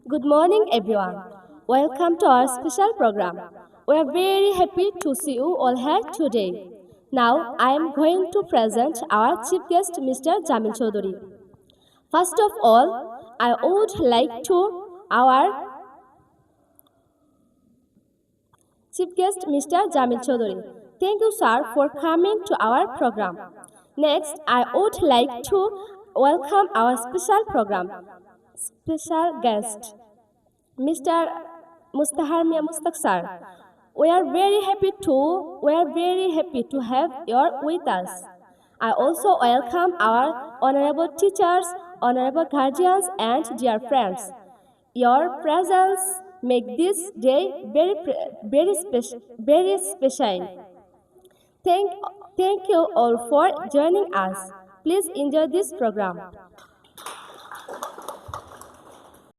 Good morning, everyone. Welcome to our special program. We are very happy to see you all here today. Now, I am going to present our chief guest, Mr. Jamil Chaudhary. First of all, I would like to our chief guest, Mr. Jamil Chaudhary. Thank you, sir, for coming to our program. Next, I would like to welcome our special guest, Mr. Mustahar Mia Mustaq sir. We are very happy to have you with us. I also welcome our honorable teachers, honorable guardians, and dear friends. Your presence make this day very special. Thank, thank you all for joining us. Please enjoy this program.